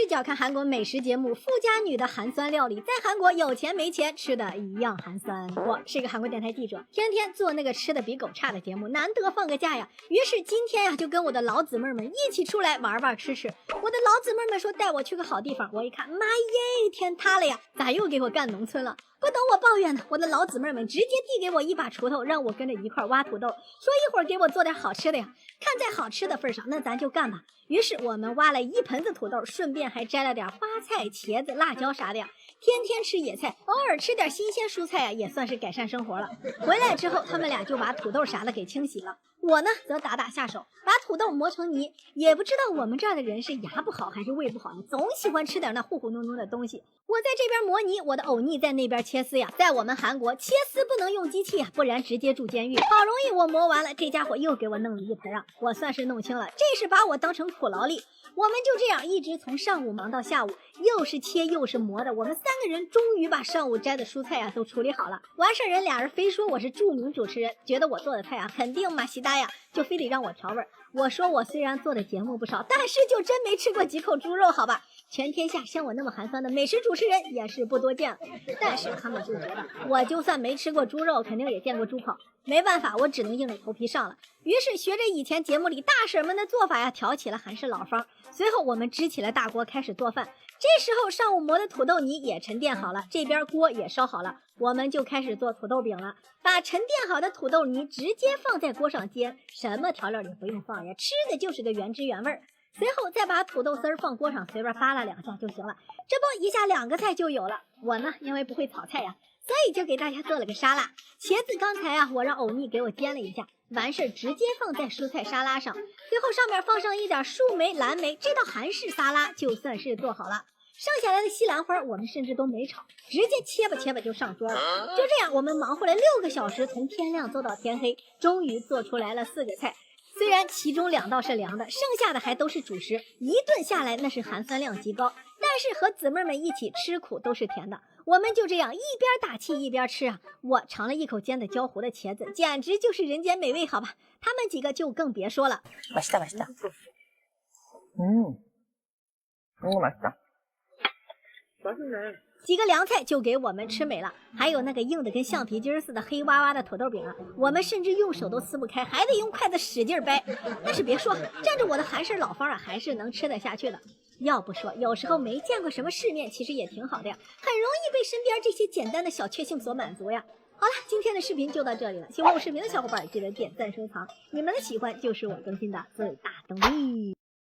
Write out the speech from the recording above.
视角看韩国美食节目，富家女的寒酸料理，在韩国有钱没钱吃的一样寒酸。我是一个韩国电台记者，天天做那个吃的比狗差的节目，难得放个假呀。于是今天呀，就跟我的老姊妹们一起出来玩玩吃吃。我的老姊妹们说带我去个好地方，我一看，妈耶，天塌了呀！咋又给我干农村了？不等我抱怨呢，我的老姊妹们直接递给我一把锄头，让我跟着一块挖土豆，说一会儿给我做点好吃的呀。看在好吃的份上，那咱就干吧。于是我们挖了一盆子土豆，顺便还摘了点花菜、茄子、辣椒啥的呀。天天吃野菜，偶尔吃点新鲜蔬菜呀，也算是改善生活了。回来之后，他们俩就把土豆啥的给清洗了。我呢，则打打下手，把土豆磨成泥。也不知道我们这儿的人是牙不好还是胃不好呢，总喜欢吃点那糊糊弄弄的东西。我在这边磨泥，我的欧尼在那边切丝呀。在我们韩国，切丝不能用机器呀，不然直接住监狱。好容易我磨完了，这家伙又给我弄了一盆啊！我算是弄清了，这是把我当成苦劳力。我们就这样一直从上午忙到下午，又是切又是磨的。我们3个人终于把上午摘的蔬菜都处理好了。完事儿人俩人非说我是著名主持人，觉得我做的菜肯定马西大呀，就非得让我调味。我说我虽然做的节目不少，但是就真没吃过几口猪肉，好吧。全天下像我那么寒酸的美食主持人也是不多见了。但是他们就觉得我就算没吃过猪肉，肯定也见过猪跑。没办法，我只能硬着头皮上了。于是学着以前节目里大婶们的做法呀，调起了韩式老方。随后我们支起了大锅开始做饭。这时候上午磨的土豆泥也沉淀好了，这边锅也烧好了，我们就开始做土豆饼了。把沉淀好的土豆泥直接放在锅上煎，什么调料也不用放呀，吃的就是个原汁原味。随后再把土豆丝儿放锅上，随便扒拉2下就行了。这不一下2个菜就有了。我呢，因为不会炒菜呀，所以就给大家做了个沙拉。茄子刚才我让欧尼给我煎了一下，完事直接放在蔬菜沙拉上，最后上面放上一点树莓、蓝莓，这道韩式沙拉就算是做好了。剩下来的西兰花我们甚至都没炒，直接切吧就上桌了。就这样我们忙活了6个小时，从天亮做到天黑，终于做出来了4个菜。虽然其中2道是凉的，剩下的还都是主食，一顿下来那是含酸量极高，但是和姊妹们一起吃苦都是甜的。我们就这样一边打气一边吃啊，我尝了一口煎的焦糊的茄子，简直就是人间美味，好吧。他们几个就更别说了。맛있다 맛있다. 맛있다. 맛있네. 几个凉菜就给我们吃没了，还有那个硬的跟橡皮筋似的黑哇哇的土豆饼啊，我们甚至用手都撕不开，还得用筷子使劲掰。但是别说，蘸着我的韩式老方还是能吃得下去的。要不说有时候没见过什么世面，其实也挺好的呀，很容易被身边这些简单的小确幸所满足呀。好了，今天的视频就到这里了，喜欢我视频的小伙伴记得点赞收藏，你们的喜欢就是我更新的最大动力。